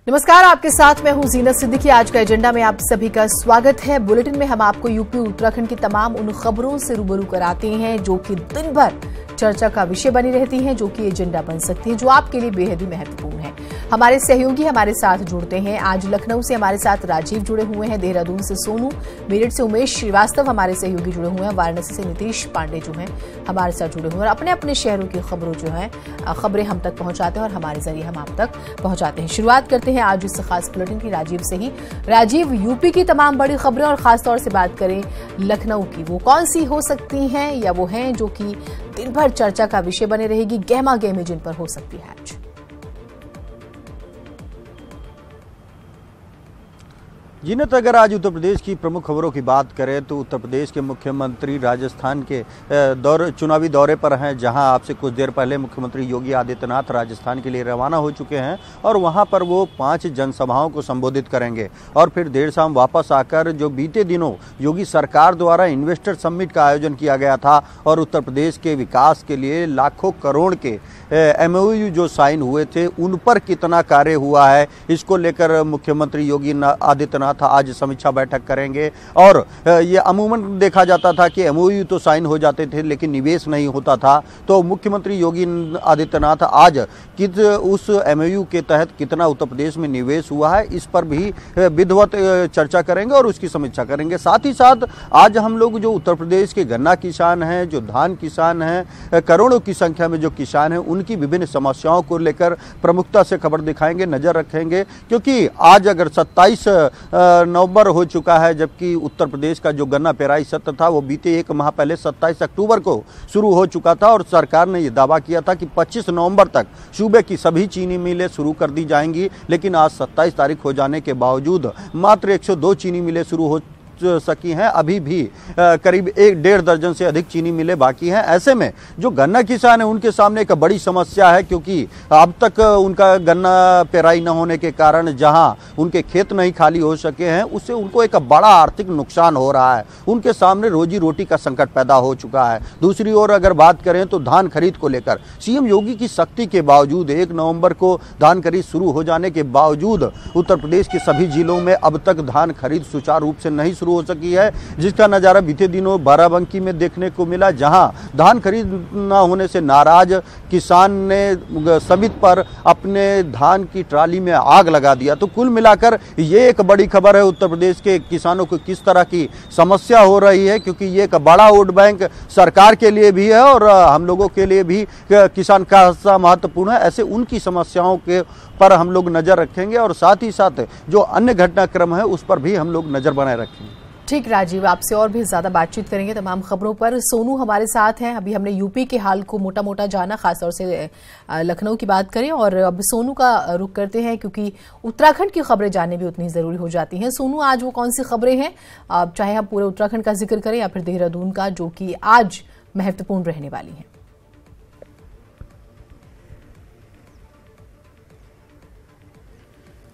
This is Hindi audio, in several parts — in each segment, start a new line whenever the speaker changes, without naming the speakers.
नमस्कार, आपके साथ मैं हूं जीनत सिद्दीकी। आज का एजेंडा में आप सभी का स्वागत है। बुलेटिन में हम आपको यूपी उत्तराखंड की तमाम उन खबरों से रूबरू कराते हैं जो कि दिन भर चर्चा का विषय बनी रहती हैं, जो कि एजेंडा बन सकती हैं, जो आपके लिए बेहद ही महत्वपूर्ण है। हमारे सहयोगी हमारे साथ जुड़ते हैं। आज लखनऊ से हमारे साथ राजीव जुड़े हुए हैं, देहरादून से सोनू, मेरठ से उमेश श्रीवास्तव हमारे सहयोगी जुड़े हुए हैं, वाराणसी से नीतीश पांडे जो हैं हमारे साथ जुड़े हुए हैं और अपने अपने शहरों की खबरों जो है खबरें हम तक पहुंचाते हैं और हमारे जरिए हम आप तक पहुंचाते हैं। शुरुआत करते हैं आज इस खास बुलेटिन की राजीव से ही। राजीव, यूपी की तमाम बड़ी खबरें और खासतौर से बात करें लखनऊ की, वो कौन सी हो सकती हैं या वो हैं जो कि दिन भर चर्चा का विषय बने रहेगी, गहमा गहमी जिन पर हो सकती है आज?
जीनत, अगर आज उत्तर प्रदेश की प्रमुख खबरों की बात करें तो उत्तर प्रदेश के मुख्यमंत्री राजस्थान के चुनावी दौरे पर हैं, जहां आपसे कुछ देर पहले मुख्यमंत्री योगी आदित्यनाथ राजस्थान के लिए रवाना हो चुके हैं और वहां पर वो 5 जनसभाओं को संबोधित करेंगे और फिर देर शाम वापस आकर जो बीते दिनों योगी सरकार द्वारा इन्वेस्टर समिट का आयोजन किया गया था और उत्तर प्रदेश के विकास के लिए लाखों करोड़ के MOU जो साइन हुए थे उन पर कितना कार्य हुआ है, इसको लेकर मुख्यमंत्री योगी आदित्यनाथ आज समीक्षा बैठक करेंगे। और ये अमूमन देखा जाता था कि MOU तो साइन हो जाते थे लेकिन निवेश नहीं होता था, तो मुख्यमंत्री योगी आदित्यनाथ आज उस MOU के तहत कितना उत्तर प्रदेश में निवेश हुआ है इस पर भी विधिवत चर्चा करेंगे और उसकी समीक्षा करेंगे। साथ ही साथ आज हम लोग जो उत्तर प्रदेश के गन्ना किसान हैं, जो धान किसान हैं, करोड़ों की संख्या में जो किसान हैं, उनकी विभिन्न समस्याओं को लेकर प्रमुखता से खबर दिखाएंगे, नजर रखेंगे, क्योंकि आज अगर 27 नवंबर हो चुका है, जबकि उत्तर प्रदेश का जो गन्ना पेराई सत्र था वो बीते एक माह पहले 27 अक्टूबर को शुरू हो चुका था और सरकार ने ये दावा किया था कि 25 नवंबर तक सूबे की सभी चीनी मिलें शुरू कर दी जाएंगी, लेकिन आज 27 तारीख हो जाने के बावजूद मात्र 102 चीनी मिलें शुरू हो सकी हैं। अभी भी करीब 1-1.5 दर्जन से अधिक चीनी मिलें बाकी हैं। ऐसे में जो गन्ना किसान है उनके सामने एक बड़ी समस्या है, क्योंकि अब तक उनका गन्ना पेराई न होने के कारण जहां उनके खेत नहीं खाली हो सके हैं, उससे उनको एक बड़ा आर्थिक नुकसान हो रहा है। उनके सामने रोजी रोटी का संकट पैदा हो चुका है। दूसरी ओर अगर बात करें तो धान खरीद को लेकर CM योगी की सख्ती के बावजूद 1 नवंबर को धान खरीद शुरू हो जाने के बावजूद उत्तर प्रदेश के सभी जिलों में अब तक धान खरीद सुचारू रूप से नहीं शुरू हो सकी है, जिसका नजारा बीते दिनों बाराबंकी में देखने को मिला, जहां धान खरीद न होने से नाराज किसान ने समिट पर अपने धान की ट्राली में आग लगा दिया। तो कुल मिलाकर ये एक बड़ी खबर है उत्तर प्रदेश के किसानों को किस तरह की समस्या हो रही है, क्योंकि ये एक बड़ा वोट बैंक सरकार के लिए भी है और हम लोगों के लिए भी किसान का हिस्सा महत्वपूर्ण है। ऐसे उनकी समस्याओं के पर हम लोग नजर रखेंगे और साथ ही साथ जो अन्य घटनाक्रम है उस पर भी हम लोग नजर बनाए रखेंगे।
ठीक राजीव, आपसे और भी ज्यादा बातचीत करेंगे तमाम खबरों पर। सोनू हमारे साथ हैं। अभी हमने यूपी के हाल को मोटा मोटा जाना, खासतौर से लखनऊ की बात करें, और अब सोनू का रुख करते हैं क्योंकि उत्तराखंड की खबरें जानने भी उतनी जरूरी हो जाती हैं। सोनू, आज वो कौन सी खबरें हैं, चाहे हम पूरे उत्तराखंड का जिक्र करें या फिर देहरादून का, जो कि आज महत्वपूर्ण रहने वाली है?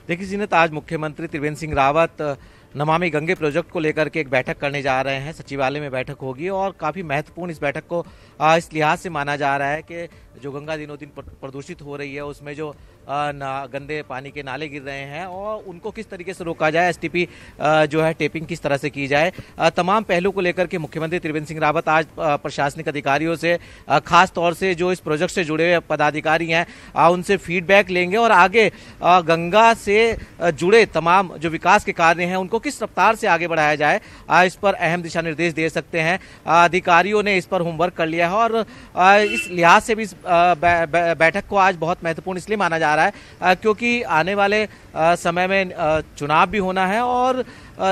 देखिए जीनत, आज मुख्यमंत्री त्रिवेंद्र सिंह रावत नमामि गंगे प्रोजेक्ट को लेकर के एक बैठक करने जा रहे हैं। सचिवालय में बैठक होगी और काफ़ी महत्वपूर्ण इस बैठक को इस लिहाज से माना जा रहा है कि जो गंगा दिनों दिन प्रदूषित हो रही है, उसमें जो गंदे पानी के नाले गिर रहे हैं और उनको किस तरीके से रोका जाए, STP जो है टेपिंग किस तरह से की जाए, तमाम पहलू को लेकर के मुख्यमंत्री त्रिवेंद्र सिंह रावत आज प्रशासनिक अधिकारियों से, खास तौर से जो इस प्रोजेक्ट से जुड़े हुए पदाधिकारी हैं, उनसे फीडबैक लेंगे और आगे गंगा से जुड़े तमाम जो विकास के कार्य हैं उनको किस रफ्तार से आगे बढ़ाया जाए, इस पर अहम दिशा निर्देश दे सकते हैं। अधिकारियों ने इस पर होमवर्क कर लिया है और इस लिहाज से भी इस बैठक को आज बहुत महत्वपूर्ण इसलिए माना जा रहा है क्योंकि आने वाले समय में चुनाव भी होना है और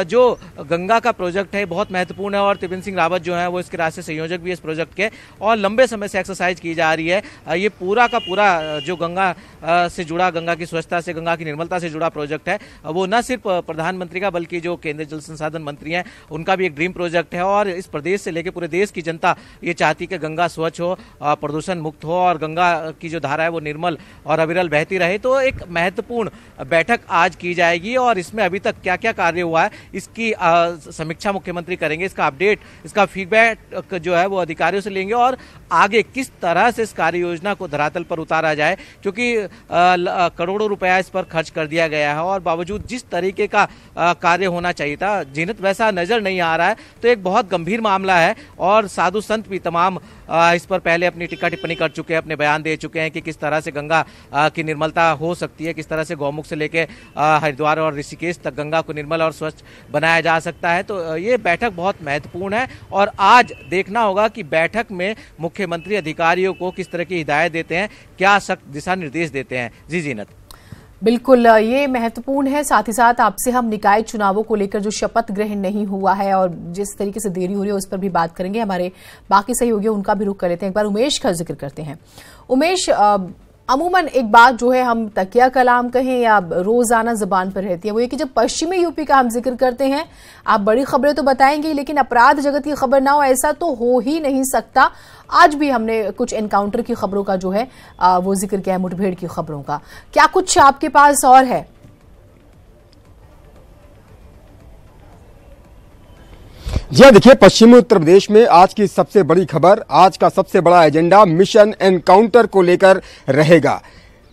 जो गंगा का प्रोजेक्ट है बहुत महत्वपूर्ण है और त्रिवेंद्र सिंह रावत जो है वो इसके राष्ट्रीय संयोजक भी इस प्रोजेक्ट के, और लंबे समय से एक्सरसाइज की जा रही है। ये पूरा का पूरा जो गंगा से जुड़ा, गंगा की स्वच्छता से, गंगा की निर्मलता से जुड़ा प्रोजेक्ट है, वो न सिर्फ प्रधानमंत्री का बल्कि जो केंद्रीय जल संसाधन मंत्री हैं उनका भी एक ड्रीम प्रोजेक्ट है और इस प्रदेश से लेकर पूरे देश की जनता ये चाहती कि गंगा स्वच्छ हो, प्रदूषण मुक्त हो और गंगा की जो धारा है वो निर्मल और अविरल बहती रहे। तो एक महत्वपूर्ण बैठक आज की जाएगी और इसमें अभी तक क्या क्या कार्य हुआ है इसकी समीक्षा मुख्यमंत्री करेंगे, इसका अपडेट, इसका फीडबैक जो है वो अधिकारियों से लेंगे और आगे किस तरह से इस कार्य योजना को धरातल पर उतारा जाए, क्योंकि करोड़ों रुपया इस पर खर्च कर दिया गया है और बावजूद जिस तरीके का कार्य होना चाहिए था जीनत वैसा नजर नहीं आ रहा है। तो एक बहुत गंभीर मामला है और साधु संत भी तमाम इस पर पहले अपनी टीका टिप्पणी कर चुके हैं, अपने बयान दे चुके हैं कि किस तरह से गंगा की निर्मलता हो सकती है, किस तरह से गौमुख से लेके हरिद्वार और ऋषिकेश तक गंगा को निर्मल और स्वच्छ बनाया जा सकता है। तो ये बैठक बहुत महत्वपूर्ण है और आज देखना होगा कि बैठक में मुख्यमंत्री अधिकारियों को किस तरह की हिदायत देते हैं, क्या सख्त दिशा निर्देश देते हैं। जी जीनत,
बिल्कुल ये महत्वपूर्ण है। साथ ही साथ आपसे हम निकाय चुनावों को लेकर जो शपथ ग्रहण नहीं हुआ है और जिस तरीके से देरी हो रही है उस पर भी बात करेंगे। हमारे बाकी सहयोगी उनका भी रुख कर लेते हैं। एक बार उमेश का जिक्र करते हैं। उमेश, अमूमन एक बात जो है हम तकिया कलाम कहें या रोजाना जुबान पर रहती है, वो ये कि जब पश्चिमी यूपी का हम जिक्र करते हैं, आप बड़ी खबरें तो बताएंगे लेकिन अपराध जगत की खबर ना हो ऐसा तो हो ही नहीं सकता। आज भी हमने कुछ एनकाउंटर की खबरों का जो है वो जिक्र किया है, मुठभेड़ की खबरों का। क्या कुछ आपके पास और है?
जी हाँ, देखिए, पश्चिमी उत्तर प्रदेश में आज की सबसे बड़ी खबर, आज का सबसे बड़ा एजेंडा मिशन एनकाउंटर को लेकर रहेगा।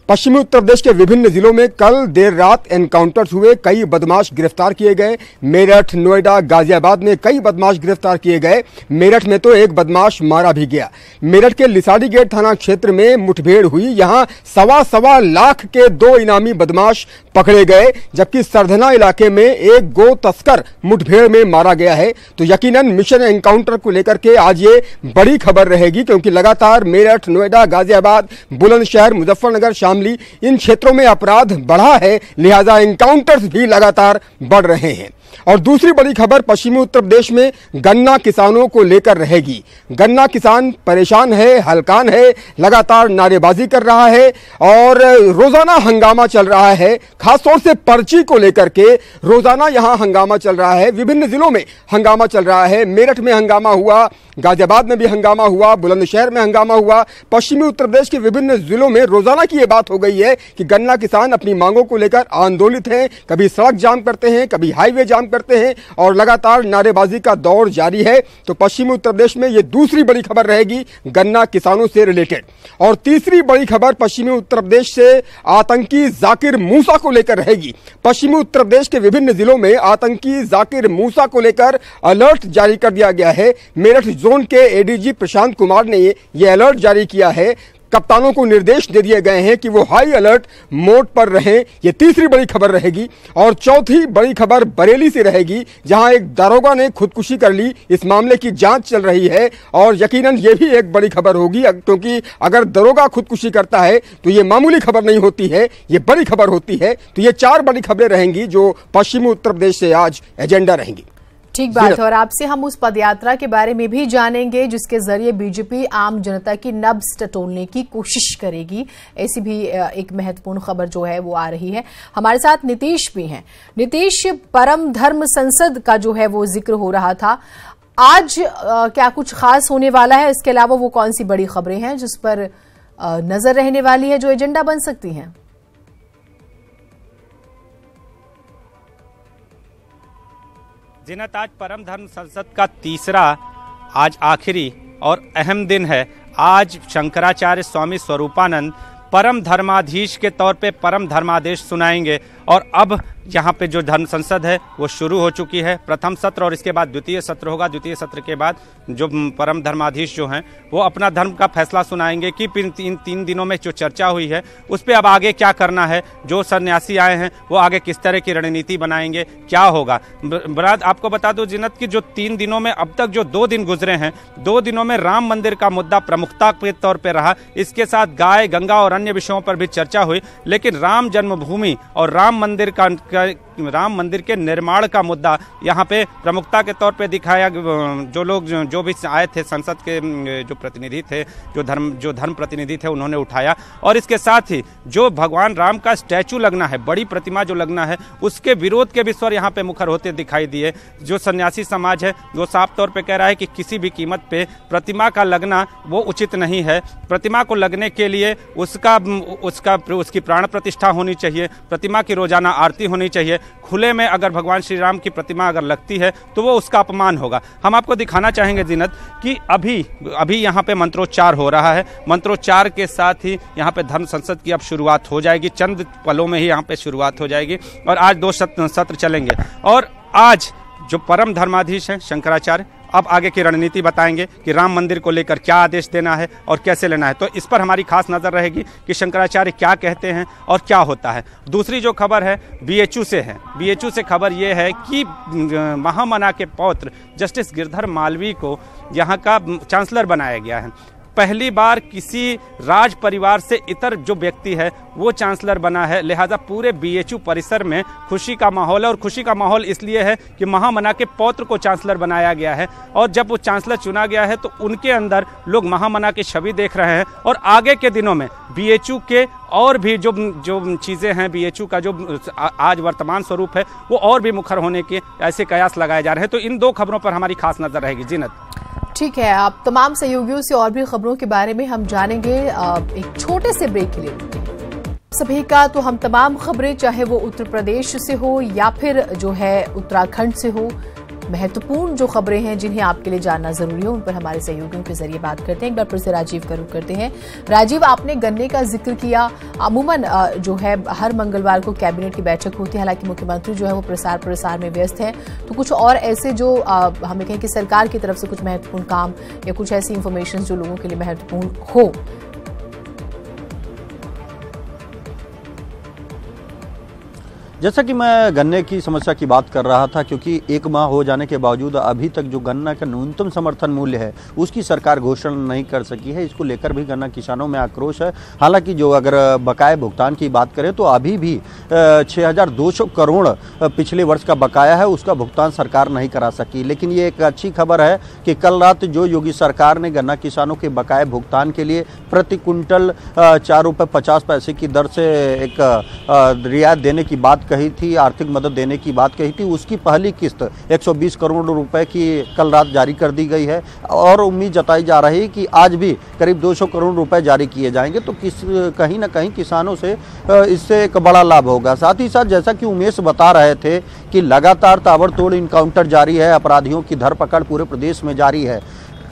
पश्चिमी उत्तर प्रदेश के विभिन्न जिलों में कल देर रात एनकाउंटर्स हुए, कई बदमाश गिरफ्तार किए गए। मेरठ, नोएडा, गाजियाबाद में कई बदमाश गिरफ्तार किए गए। मेरठ में तो एक बदमाश मारा भी गया। मेरठ के लिसाड़ी गेट थाना क्षेत्र में मुठभेड़ हुई, यहां सवा लाख के 2 इनामी बदमाश पकड़े गए, जबकि सरधना इलाके में एक गो तस्कर मुठभेड़ में मारा गया है। तो यकीनन मिशन एनकाउंटर को लेकर के आज ये बड़ी खबर रहेगी, क्योंकि लगातार मेरठ, नोएडा, गाजियाबाद, बुलंदशहर, मुजफ्फरनगर, इन क्षेत्रों में अपराध बढ़ा है, लिहाजा एनकाउंटर्स भी लगातार बढ़ रहे हैं। और दूसरी बड़ी खबर पश्चिमी उत्तर प्रदेश में गन्ना किसानों को लेकर रहेगी। गन्ना किसान परेशान है, हलकान है, लगातार नारेबाजी कर रहा है और रोजाना हंगामा चल रहा है। खासतौर से पर्ची को लेकर के रोजाना यहां हंगामा चल रहा है, विभिन्न जिलों में हंगामा चल रहा है। मेरठ में हंगामा हुआ, गाजियाबाद में भी हंगामा हुआ, बुलंदशहर में हंगामा हुआ। पश्चिमी उत्तर प्रदेश के विभिन्न जिलों में रोजाना की यह बात हो गई है कि गन्ना किसान अपनी मांगों को लेकर आंदोलित हैं, कभी सड़क जाम करते हैं, कभी हाईवे जाम करते हैं और लगातार नारेबाजी का दौर जारी है। तो पश्चिमी उत्तर प्रदेश में यह दूसरी बड़ी खबर रहेगी गन्ना किसानों से रिलेटेड। और तीसरी बड़ी खबर पश्चिमी उत्तर प्रदेश से आतंकी जाकिर मूसा को लेकर रहेगी। पश्चिमी उत्तर प्रदेश के विभिन्न जिलों में आतंकी जाकिर मूसा को लेकर अलर्ट जारी कर दिया गया है। मेरठ जोन के एडीजी प्रशांत कुमार ने ये अलर्ट जारी किया है। कप्तानों को निर्देश दे दिए गए हैं कि वो हाई अलर्ट मोड पर रहें। ये तीसरी बड़ी खबर रहेगी। और चौथी बड़ी खबर बरेली से रहेगी, जहां एक दारोगा ने खुदकुशी कर ली। इस मामले की जांच चल रही है और यकीनन ये भी एक बड़ी खबर होगी, क्योंकि अगर दारोगा खुदकुशी करता है तो ये मामूली खबर नहीं होती है, ये बड़ी खबर होती है। तो ये 4 बड़ी खबरें रहेंगी जो पश्चिमी उत्तर प्रदेश से आज एजेंडा रहेंगी।
ठीक बात है। और आपसे हम उस पदयात्रा के बारे में भी जानेंगे जिसके जरिए बीजेपी आम जनता की नब्ज टटोलने की कोशिश करेगी। ऐसी भी एक महत्वपूर्ण खबर जो है वो आ रही है। हमारे साथ नीतीश भी हैं। नीतीश, परम धर्म संसद का जो है वो जिक्र हो रहा था, आज क्या कुछ खास होने वाला है? इसके अलावा वो कौन सी बड़ी खबरें हैं जिस पर नजर रहने वाली है, जो एजेंडा बन सकती हैं?
जिनत, आज परम धर्म संसद का तीसरा, आज आखिरी और अहम दिन है। आज शंकराचार्य स्वामी स्वरूपानंद परम धर्माधीश के तौर पे परम धर्मादेश सुनाएंगे और अब यहाँ पे जो धर्म संसद है वो शुरू हो चुकी है। प्रथम सत्र और इसके बाद द्वितीय सत्र होगा। द्वितीय सत्र के बाद जो परम धर्माधीश जो हैं वो अपना धर्म का फैसला सुनाएंगे कि इन 3 दिनों में जो चर्चा हुई है उस पर अब आगे क्या करना है। जो सन्यासी आए हैं वो आगे किस तरह की रणनीति बनाएंगे, क्या होगा। आपको बता दो जिन्नत की जो 3 दिनों में अब तक जो 2 दिन गुजरे हैं, 2 दिनों में राम मंदिर का मुद्दा प्रमुखता के तौर पर रहा। इसके साथ गाय, गंगा और अन्य विषयों पर भी चर्चा हुई, लेकिन राम जन्मभूमि और राम मंदिर के निर्माण का मुद्दा यहाँ पे प्रमुखता के तौर पे दिखाया। जो भी आए थे संसद के जो प्रतिनिधि थे, जो धर्म प्रतिनिधि थे, उन्होंने उठाया। और इसके साथ ही जो भगवान राम का स्टैचू लगना है, बड़ी प्रतिमा जो लगना है, उसके विरोध के भी स्वर यहाँ पे मुखर होते दिखाई दिए। जो सन्यासी समाज है वो साफ तौर पे कह रहा है कि किसी भी कीमत पे प्रतिमा का लगना वो उचित नहीं है। प्रतिमा को लगने के लिए उसकी प्राण प्रतिष्ठा होनी चाहिए, प्रतिमा की रोजाना आरती होनी चाहिए। खुले में अगर भगवान श्री राम की प्रतिमा अगर लगती है तो वो उसका अपमान होगा। हम आपको दिखाना चाहेंगे जीनत कि अभी यहाँ पे मंत्रोच्चार हो रहा है। मंत्रोच्चार के साथ ही यहाँ पे धर्म संसद की अब शुरुआत हो जाएगी, चंद पलों में ही यहाँ पे शुरुआत हो जाएगी और आज 2 सत्र चलेंगे। और आज जो परम धर्माधीश हैं शंकराचार्य अब आगे की रणनीति बताएंगे कि राम मंदिर को लेकर क्या आदेश देना है और कैसे लेना है, तो इस पर हमारी खास नज़र रहेगी कि शंकराचार्य क्या कहते हैं और क्या होता है। दूसरी जो खबर है बीएचयू से है। बीएचयू से खबर यह है कि महामना के पौत्र जस्टिस गिरधर मालवीय को यहाँ का चांसलर बनाया गया है। पहली बार किसी राज परिवार से इतर जो व्यक्ति है वो चांसलर बना है, लिहाजा पूरे बीएचयू परिसर में खुशी का माहौल है। और खुशी का माहौल इसलिए है कि महामना के पौत्र को चांसलर बनाया गया है और जब वो चांसलर चुना गया है तो उनके अंदर लोग महामना की छवि देख रहे हैं और आगे के दिनों में बीएचयू के और भी जो चीज़ें हैं, बीएचयू का जो आज वर्तमान स्वरूप है वो और भी मुखर होने के ऐसे कयास लगाए जा रहे हैं। तो इन 2 खबरों पर हमारी खास नजर रहेगी। जीनत,
ठीक है, आप तमाम सहयोगियों से और भी खबरों के बारे में हम जानेंगे एक छोटे से ब्रेक के लिए। सभी का तो हम तमाम खबरें, चाहे वो उत्तर प्रदेश से हो या फिर जो है उत्तराखंड से हो, महत्वपूर्ण जो खबरें हैं जिन्हें आपके लिए जानना जरूरी है, उन पर हमारे सहयोगियों के जरिए बात करते हैं। एक बार फिर से राजीव का रुख करते हैं। राजीव, आपने गन्ने का जिक्र किया। अमूमन जो है हर मंगलवार को कैबिनेट की बैठक होती है, हालांकि मुख्यमंत्री जो है वो प्रसार में व्यस्त है, तो कुछ और ऐसे जो हमें कहें कि सरकार की तरफ से कुछ महत्वपूर्ण काम या कुछ ऐसी इंफॉर्मेशन जो लोगों के लिए महत्वपूर्ण हो।
जैसा कि मैं गन्ने की समस्या की बात कर रहा था, क्योंकि 1 माह हो जाने के बावजूद अभी तक जो गन्ना का न्यूनतम समर्थन मूल्य है उसकी सरकार घोषणा नहीं कर सकी है। इसको लेकर भी गन्ना किसानों में आक्रोश है। हालांकि जो अगर बकाया भुगतान की बात करें तो अभी भी 6200 करोड़ पिछले वर्ष का बकाया है, उसका भुगतान सरकार नहीं करा सकी। लेकिन ये एक अच्छी खबर है कि कल रात जो योगी सरकार ने गन्ना किसानों के बकाया भुगतान के लिए प्रति कुंटल 4.50 रुपये की दर से एक रियायत देने की बात कही थी, आर्थिक मदद देने की बात कही थी, उसकी पहली किस्त 120 करोड़ रुपए की कल रात जारी कर दी गई है और उम्मीद जताई जा रही है कि आज भी करीब 200 करोड़ रुपए जारी किए जाएंगे। तो कहीं ना कहीं किसानों से इससे एक बड़ा लाभ होगा। साथ ही साथ जैसा कि उमेश बता रहे थे कि लगातार ताबड़तोड़ इनकाउंटर जारी है, अपराधियों की धरपकड़ पूरे प्रदेश में जारी है।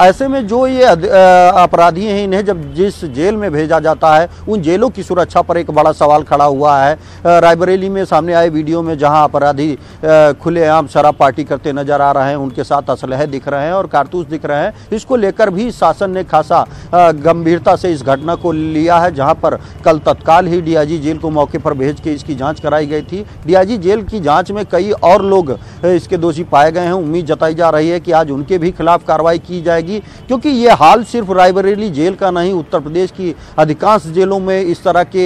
ऐसे में जो ये अपराधी हैं, इन्हें जब जिस जेल में भेजा जाता है उन जेलों की सुरक्षा पर एक बड़ा सवाल खड़ा हुआ है। रायबरेली में सामने आए वीडियो में जहां अपराधी खुलेआम शराब पार्टी करते नजर आ रहे हैं, उनके साथ असलहे दिख रहे हैं और कारतूस दिख रहे हैं। इसको लेकर भी शासन ने खासा गंभीरता से इस घटना को लिया है, जहां पर कल तत्काल ही डीआईजी जेल को मौके पर भेज के इसकी जाँच कराई गई थी। डीआईजी जेल की जाँच में कई और लोग इसके दोषी पाए गए हैं। उम्मीद जताई जा रही है कि आज उनके भी खिलाफ कार्रवाई की जाएगी, क्योंकि ये हाल सिर्फ रायबरेली जेल का नहीं, उत्तर प्रदेश की अधिकांश जेलों में इस तरह के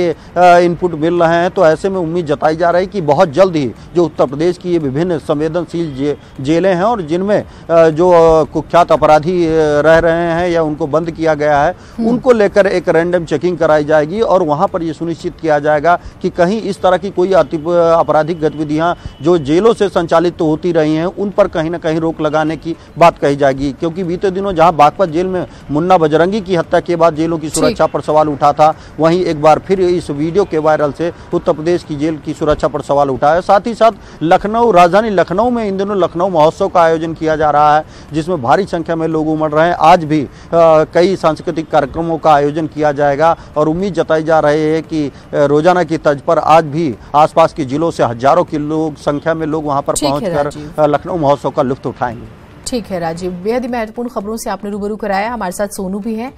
इनपुट मिल रहे हैं। तो ऐसे में उम्मीद जताई जा रही है कि बहुत जल्द ही जो उत्तर प्रदेश की ये विभिन्न संवेदनशील जेलें हैं और जिनमें जो कुख्यात अपराधी रह रहे हैं या उनको बंद किया गया है, उनको लेकर एक रैंडम चेकिंग कराई जाएगी और वहां पर यह सुनिश्चित किया जाएगा कि कहीं इस तरह की कोई आपराधिक गतिविधियां जो जेलों से संचालित तो होती रही हैं उन पर कहीं ना कहीं रोक लगाने की बात कही जाएगी। क्योंकि बीते दिनों जहां बागपत जेल में मुन्ना बजरंगी की हत्या के बाद जेलों की सुरक्षा पर सवाल उठा था, वहीं एक बार फिर इस वीडियो के वायरल से उत्तर प्रदेश की जेल की सुरक्षा पर सवाल उठा है। साथ ही साथ लखनऊ, राजधानी लखनऊ में इन दिनों लखनऊ महोत्सव का आयोजन किया जा रहा है, जिसमें भारी संख्या में लोग उमड़ रहे हैं। आज भी कई सांस्कृतिक कार्यक्रमों का आयोजन किया जाएगा और उम्मीद जताई जा रही है कि रोजाना की तर्ज पर आज भी आसपास के जिलों से हजारों की संख्या में लोग वहां पर पहुंचकर लखनऊ महोत्सव का लुत्फ उठाएंगे।
ठीक है राजीव, बेहद ही महत्वपूर्ण खबरों से आपने रूबरू कराया। हमारे साथ सोनू भी हैं।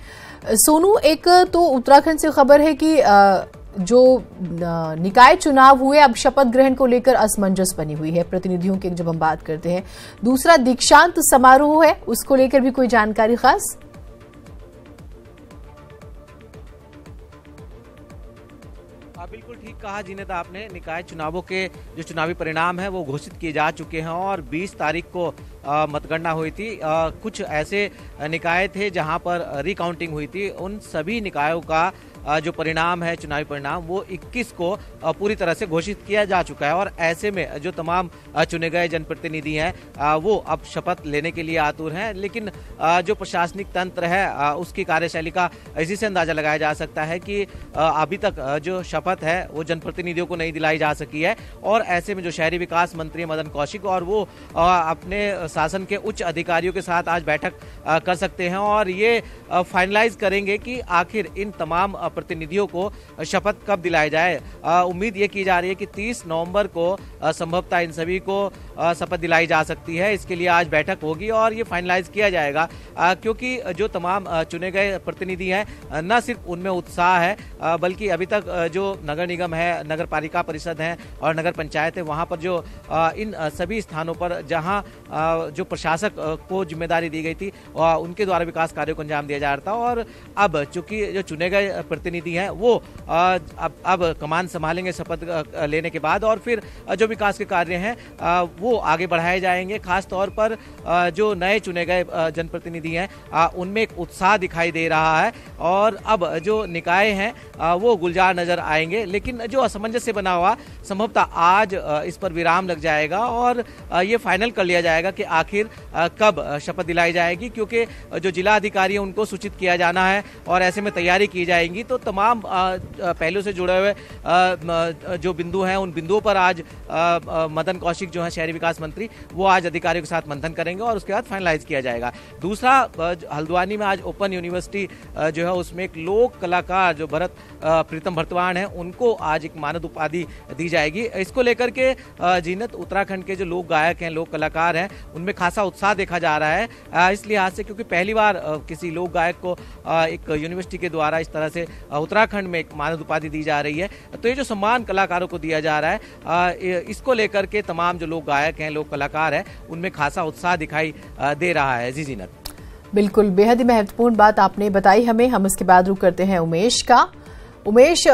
सोनू, एक तो उत्तराखंड से खबर है कि जो निकाय चुनाव हुए, अब शपथ ग्रहण को लेकर असमंजस बनी हुई है प्रतिनिधियों की जब हम बात करते हैं। दूसरा दीक्षांत समारोह है, उसको लेकर भी कोई जानकारी खास?
बिल्कुल ठीक कहा जीनत आपने। निकाय चुनावों के जो चुनावी परिणाम है वो घोषित किए जा चुके हैं और 20 तारीख को मतगणना हुई थी। कुछ ऐसे निकाय थे जहां पर रिकाउंटिंग हुई थी, उन सभी निकायों का जो परिणाम है, चुनावी परिणाम, वो 21 को पूरी तरह से घोषित किया जा चुका है। और ऐसे में जो तमाम चुने गए जनप्रतिनिधि हैं वो अब शपथ लेने के लिए आतुर हैं। लेकिन जो प्रशासनिक तंत्र है उसकी कार्यशैली का इसी से अंदाजा लगाया जा सकता है कि अभी तक जो शपथ है वो जनप्रतिनिधियों को नहीं दिलाई जा सकी है। और ऐसे में जो शहरी विकास मंत्री मदन कौशिक और वो अपने शासन के उच्च अधिकारियों के साथ आज बैठक कर सकते हैं और ये फाइनलाइज करेंगे कि आखिर इन तमाम प्रतिनिधियों को शपथ कब दिलाई जाए। उम्मीद ये की जा रही है कि 30 नवंबर को संभवतः इन सभी को शपथ दिलाई जा सकती है। इसके लिए आज बैठक होगी और ये फाइनलाइज किया जाएगा, क्योंकि जो तमाम चुने गए प्रतिनिधि हैं न सिर्फ उनमें उत्साह है बल्कि अभी तक जो नगर निगम है, नगर पालिका परिषद है और नगर पंचायत है, वहाँ पर जो इन सभी स्थानों पर जहाँ जो प्रशासक को जिम्मेदारी दी गई थी उनके द्वारा विकास कार्यों को अंजाम दिया जा रहा था। और अब चूंकि जो चुने गए प्रतिनिधि हैं वो अब कमान संभालेंगे शपथ लेने के बाद और फिर जो विकास के कार्य हैं वो आगे बढ़ाए जाएंगे। खास तौर पर जो नए चुने गए जनप्रतिनिधि हैं उनमें एक उत्साह दिखाई दे रहा है और अब जो निकाय हैं वो गुलजार नजर आएंगे। लेकिन जो असमंजस बना हुआ संभवतः आज इस पर विराम लग जाएगा और ये फाइनल कर लिया जाएगा कि आखिर कब शपथ दिलाई जाएगी, क्योंकि जो जिला अधिकारी है उनको सूचित किया जाना है और ऐसे में तैयारी की जाएगी। तो तमाम पहलू से जुड़े हुए जो बिंदु हैं उन बिंदुओं पर आज मदन कौशिक जो है शहरी विकास मंत्री वो आज अधिकारियों के साथ मंथन करेंगे और उसके बाद फाइनलाइज किया जाएगा। दूसरा, हल्द्वानी में आज ओपन यूनिवर्सिटी जो है उसमें एक लोक कलाकार जो प्रीतम भरतवाण है उनको आज एक मानद उपाधि दी जाएगी। इसको लेकर के जीनत उत्तराखंड के जो लोक गायक हैं, लोक कलाकार हैं, उनमें खासा उत्साह देखा जा रहा है इस लिहाज से क्योंकि पहली बार किसी लोक गायक को एक यूनिवर्सिटी के द्वारा इस तरह से उत्तराखंड में एक मानद उपाधि दी जा रही है। तो ये जो सम्मान कलाकारों को दिया जा रहा है इसको लेकर के तमाम जो लोक गायक हैं, लोक कलाकार हैं, उनमें खासा उत्साह दिखाई दे रहा है। जी जीनत,
बिल्कुल बेहद ही महत्वपूर्ण बात आपने बताई हमें। हम इसके बाद रुक करते हैं उमेश का। उमेश,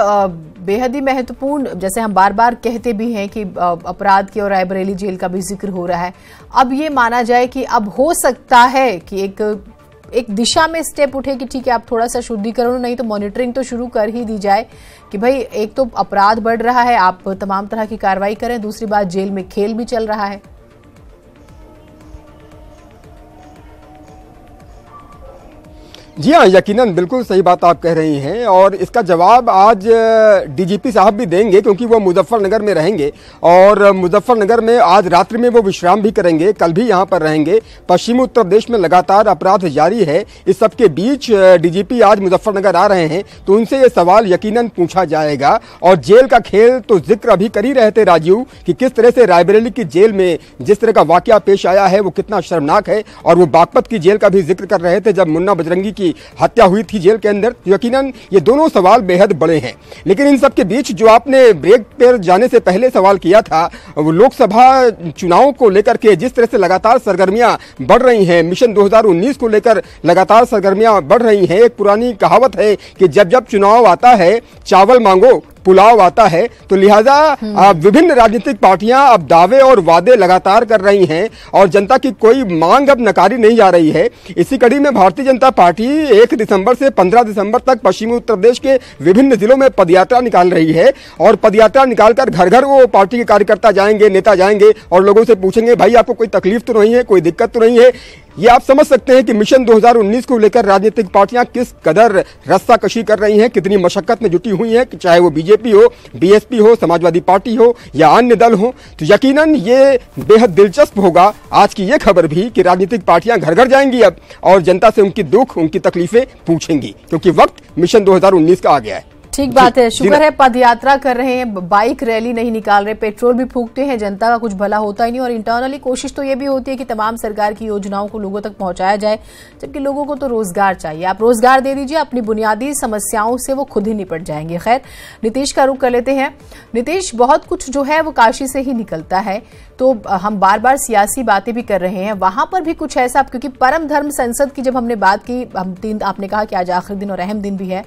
बेहद ही महत्वपूर्ण, जैसे हम बार बार कहते भी हैं कि अपराध की और रायबरेली जेल का भी जिक्र हो रहा है। अब ये माना जाए कि अब हो सकता है कि एक दिशा में स्टेप उठे कि ठीक है आप थोड़ा सा शुद्धिकरण नहीं तो मॉनिटरिंग तो शुरू कर ही दी जाए कि भाई एक तो अपराध बढ़ रहा है, आप तमाम तरह की कार्रवाई करें, दूसरी बात जेल में खेल भी चल रहा है।
जी हाँ, यकीनन बिल्कुल सही बात आप कह रही हैं और इसका जवाब आज डीजीपी साहब भी देंगे क्योंकि वो मुजफ्फरनगर में रहेंगे और मुजफ्फरनगर में आज रात्रि में वो विश्राम भी करेंगे, कल भी यहाँ पर रहेंगे। पश्चिमी उत्तर प्रदेश में लगातार अपराध जारी है, इस सब के बीच डीजीपी आज मुजफ्फरनगर आ रहे हैं तो उनसे ये सवाल यकीनन पूछा जाएगा। और जेल का खेल तो जिक्र अभी कर ही रहे थे राजीव कि किस तरह से रायबरेली की जेल में जिस तरह का वाकया पेश आया है वो कितना शर्मनाक है और वो बागपत की जेल का भी जिक्र कर रहे थे जब मुन्ना बजरंगी की हत्या हुई थी जेल के अंदर। यकीनन ये दोनों सवाल बेहद बड़े हैं। लेकिन इन सब के बीच जो आपने ब्रेक पर जाने से पहले सवाल किया था वो लोकसभा चुनाव को लेकर के जिस तरह से लगातार सरगर्मियां बढ़ रही हैं, मिशन 2019 को लेकर लगातार सरगर्मियां बढ़ रही हैं। एक पुरानी कहावत है कि जब जब चुनाव आता है चावल मांगो पुलाव आता है, तो लिहाजा विभिन्न राजनीतिक पार्टियां अब दावे और वादे लगातार कर रही हैं और जनता की कोई मांग अब नकारी नहीं जा रही है। इसी कड़ी में भारतीय जनता पार्टी 1 दिसंबर से 15 दिसंबर तक पश्चिमी उत्तर प्रदेश के विभिन्न जिलों में पदयात्रा निकाल रही है और पदयात्रा निकालकर घर घर वो पार्टी के कार्यकर्ता जाएंगे, नेता जाएंगे और लोगों से पूछेंगे भाई आपको कोई तकलीफ तो नहीं है, कोई दिक्कत तो नहीं है। ये आप समझ सकते हैं कि मिशन 2019 को लेकर राजनीतिक पार्टियां किस कदर रस्साकशी कर रही हैं, कितनी मशक्कत में जुटी हुई हैं, चाहे वो बीजेपी हो, बीएसपी हो, समाजवादी पार्टी हो या अन्य दल हो। तो यकीनन ये बेहद दिलचस्प होगा आज की ये खबर भी कि राजनीतिक पार्टियां घर घर जाएंगी अब और जनता से उनकी दुख, उनकी तकलीफें पूछेंगी क्योंकि वक्त मिशन 2019 का आ गया है।
ठीक बात है, शुक्र है पद यात्रा कर रहे हैं, बाइक रैली नहीं निकाल रहे, पेट्रोल भी फूकते हैं, जनता का कुछ भला होता ही नहीं। और इंटरनली कोशिश तो ये भी होती है कि तमाम सरकार की योजनाओं को लोगों तक पहुंचाया जाए, जबकि लोगों को तो रोजगार चाहिए। आप रोजगार दे दीजिए, अपनी बुनियादी समस्याओं से वो खुद ही निपट जाएंगे। खैर, नीतीश का रुख कर लेते हैं। नीतीश, बहुत कुछ जो है वो काशी से ही निकलता है, तो हम बार बार सियासी बातें भी कर रहे हैं, वहां पर भी कुछ ऐसा, क्योंकि परम धर्म संसद की जब हमने बात की, आपने कहा कि आज आखिरी दिन और अहम दिन भी है,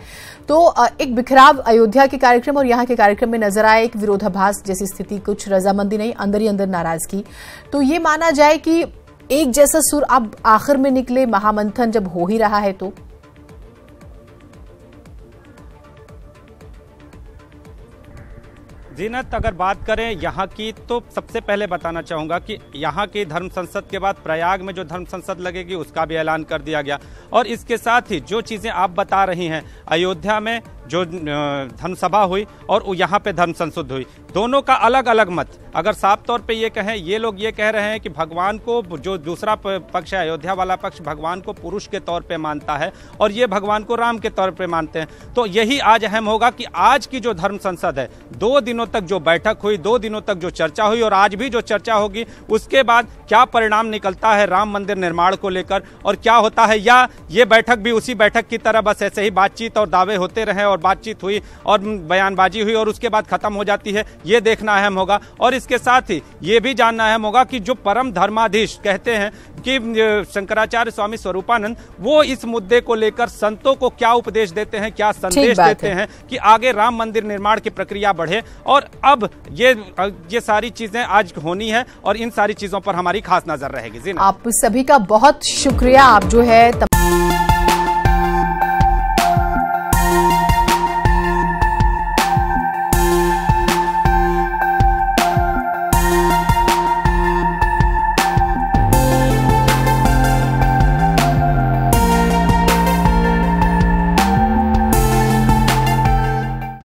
तो एक बिखराव अयोध्या के कार्यक्रम और यहाँ के कार्यक्रम में नजर आया, एक विरोधाभास जैसी स्थिति, कुछ रजामंदी नहीं, अंदर ही अंदर नाराजगी। तो ये माना जाए कि एक जैसा सुर अब आखिर में निकले, महामंथन जब हो ही रहा है तो
जीनत, अगर बात करें यहाँ की तो सबसे पहले बताना चाहूँगा कि यहाँ की धर्म संसद के बाद प्रयाग में जो धर्म संसद लगेगी उसका भी ऐलान कर दिया गया। और इसके साथ ही जो चीज़ें आप बता रही हैं, अयोध्या में जो धर्म सभा हुई और यहाँ पे धर्म संसद हुई, दोनों का अलग अलग मत। अगर साफ तौर पे ये कहें, ये लोग ये कह रहे हैं कि भगवान को, जो दूसरा पक्ष है अयोध्या वाला पक्ष, भगवान को पुरुष के तौर पे मानता है और ये भगवान को राम के तौर पे मानते हैं। तो यही आज अहम होगा कि आज की जो धर्म संसद है, 2 दिनों तक जो बैठक हुई, 2 दिनों तक जो चर्चा हुई और आज भी जो चर्चा होगी, उसके बाद क्या परिणाम निकलता है राम मंदिर निर्माण को लेकर और क्या होता है, या ये बैठक भी उसी बैठक की तरह बस ऐसे ही बातचीत और दावे होते रहे और बातचीत हुई और बयानबाजी हुई और उसके बाद खत्म हो जाती है, ये देखना अहम होगा। और इसके साथ ही ये भी जानना अहम होगा कि जो परम धर्माधीश कहते हैं कि शंकराचार्य स्वामी स्वरूपानंद, वो इस मुद्दे को लेकर संतों को क्या उपदेश देते हैं, क्या संदेश देते हैं कि आगे राम मंदिर निर्माण की प्रक्रिया बढ़े। और अब ये सारी चीजें आज होनी है और इन सारी चीजों पर हमारी खास नजर रहेगी।
आप सभी का बहुत शुक्रिया। आप जो है